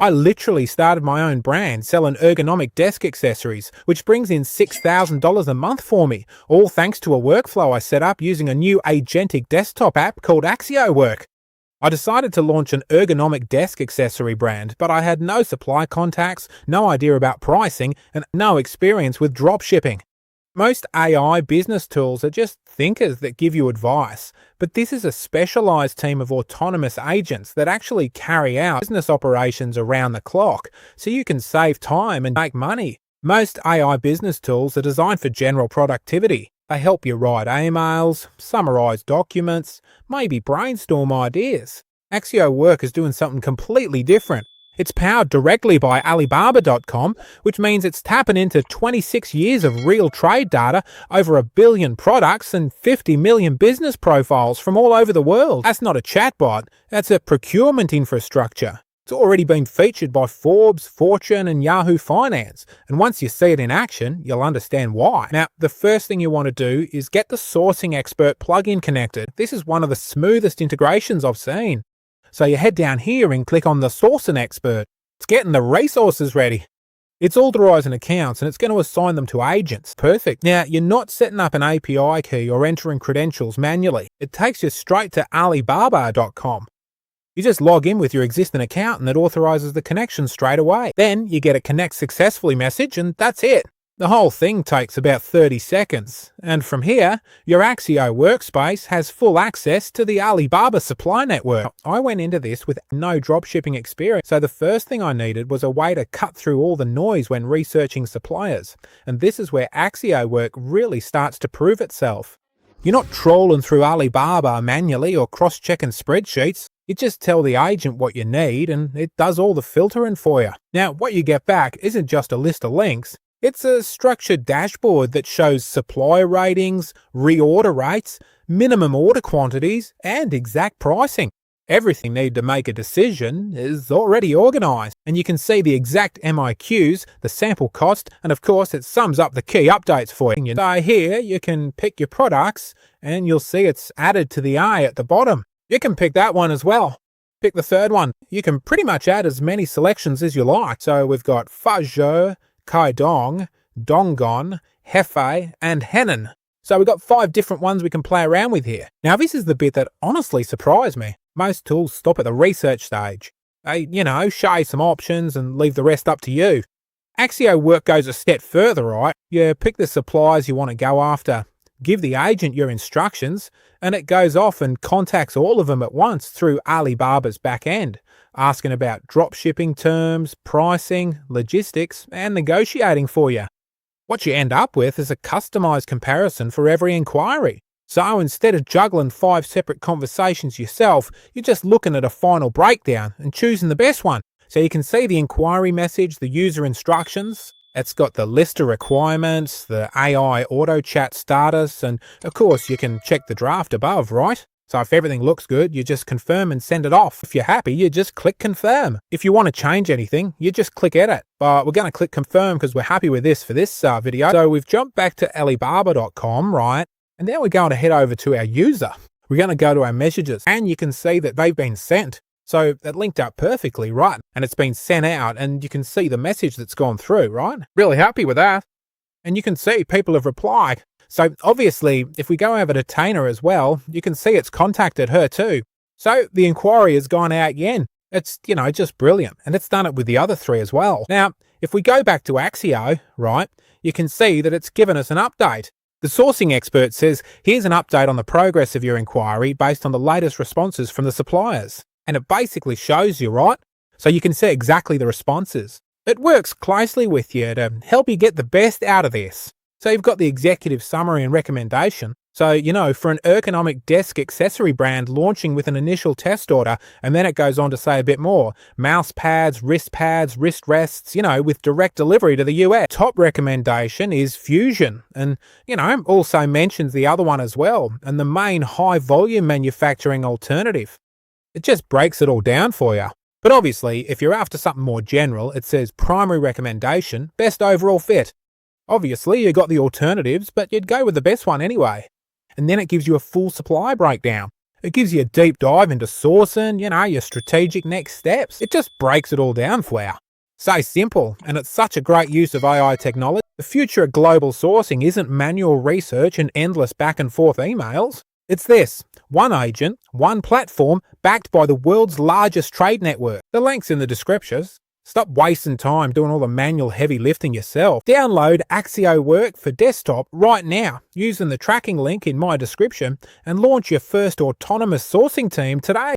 I literally started my own brand selling ergonomic desk accessories, which brings in $6,000 a month for me, all thanks to a workflow I set up using a new agentic desktop app called AxioWork. I decided to launch an ergonomic desk accessory brand, but I had no supply contacts, no idea about pricing, and no experience with dropshipping. Most AI business tools are just thinkers that give you advice, but this is a specialized team of autonomous agents that actually carry out business operations around the clock, so you can save time and make money. Most AI business tools are designed for general productivity. They help you write emails, summarize documents, maybe brainstorm ideas. AxioWork is doing something completely different. It's powered directly by Alibaba.com, which means it's tapping into 26 years of real trade data, over 1 billion products, and 50 million business profiles from all over the world. That's not a chatbot, that's a procurement infrastructure. It's already been featured by Forbes, Fortune, and Yahoo Finance, and once you see it in action, you'll understand why. Now, the first thing you want to do is get the Sourcing Expert plugin connected. This is one of the smoothest integrations I've seen. So you head down here and click on the Sourcing Expert. It's getting the resources ready. It's authorizing accounts and it's going to assign them to agents. Perfect. Now, you're not setting up an API key or entering credentials manually. It takes you straight to Alibaba.com. You just log in with your existing account and it authorizes the connection straight away. Then you get a connect successfully message and that's it. The whole thing takes about 30 seconds, and from here, your Axio workspace has full access to the Alibaba supply network. I went into this with no dropshipping experience, so the first thing I needed was a way to cut through all the noise when researching suppliers, and this is where AxioWork really starts to prove itself. You're not trolling through Alibaba manually or cross-checking spreadsheets. You just tell the agent what you need, and it does all the filtering for you. Now, what you get back isn't just a list of links. It's a structured dashboard that shows supplier ratings, reorder rates, minimum order quantities, and exact pricing. Everything needed to make a decision is already organized, and you can see the exact MIQs, the sample cost, and of course it sums up the key updates for you. So here you can pick your products, and you'll see it's added to the A at the bottom. You can pick that one as well. Pick the third one. You can pretty much add as many selections as you like. So we've got Fazhou, Kaidong, Donggon, Hefei, and Henan. So we've got 5 different ones we can play around with here. Now this is the bit that honestly surprised me. Most tools stop at the research stage. They, show you some options and leave the rest up to you. AxioWork goes a step further, right? You pick the suppliers you want to go after, give the agent your instructions, and it goes off and contacts all of them at once through Alibaba's back end, asking about dropshipping terms, pricing, logistics, and negotiating for you. What you end up with is a customized comparison for every inquiry. So instead of juggling 5 separate conversations yourself, you're just looking at a final breakdown and choosing the best one. So you can see the inquiry message, the user instructions. It's got the list of requirements, the AI auto chat status, and of course you can check the draft above, right? So if everything looks good, you just confirm and send it off. If you're happy, you just click confirm. If you want to change anything, you just click edit. But we're going to click confirm because we're happy with this for this video. So we've jumped back to Alibaba.com, right? And now we're going to head over to our user. We're going to go to our messages and you can see that they've been sent. So that linked up perfectly, right? And it's been sent out and you can see the message that's gone through, right? Really happy with that. And you can see people have replied. So obviously, if we go over to Tana as well, you can see it's contacted her too. So the inquiry has gone out again. It's, just brilliant. And it's done it with the other 3 as well. Now, if we go back to Axio, right, you can see that it's given us an update. The sourcing expert says, here's an update on the progress of your inquiry based on the latest responses from the suppliers. And it basically shows you, right? So you can see exactly the responses. It works closely with you to help you get the best out of this. So you've got the executive summary and recommendation. So, for an ergonomic desk accessory brand launching with an initial test order, and then it goes on to say a bit more. Mouse pads, wrist rests, with direct delivery to the US. Top recommendation is Fusion, and, also mentions the other one as well, and the main high volume manufacturing alternative. It just breaks it all down for you. But obviously, if you're after something more general, it says primary recommendation, best overall fit. Obviously, you got the alternatives, but you'd go with the best one anyway. And then it gives you a full supply breakdown. It gives you a deep dive into sourcing, your strategic next steps. It just breaks it all down for you. So simple, and it's such a great use of AI technology. The future of global sourcing isn't manual research and endless back and forth emails. It's this: one agent, one platform, backed by the world's largest trade network. The link's in the descriptions. Stop wasting time doing all the manual heavy lifting yourself. Download Axio Work for desktop right now using the tracking link in my description and launch your first autonomous sourcing team today.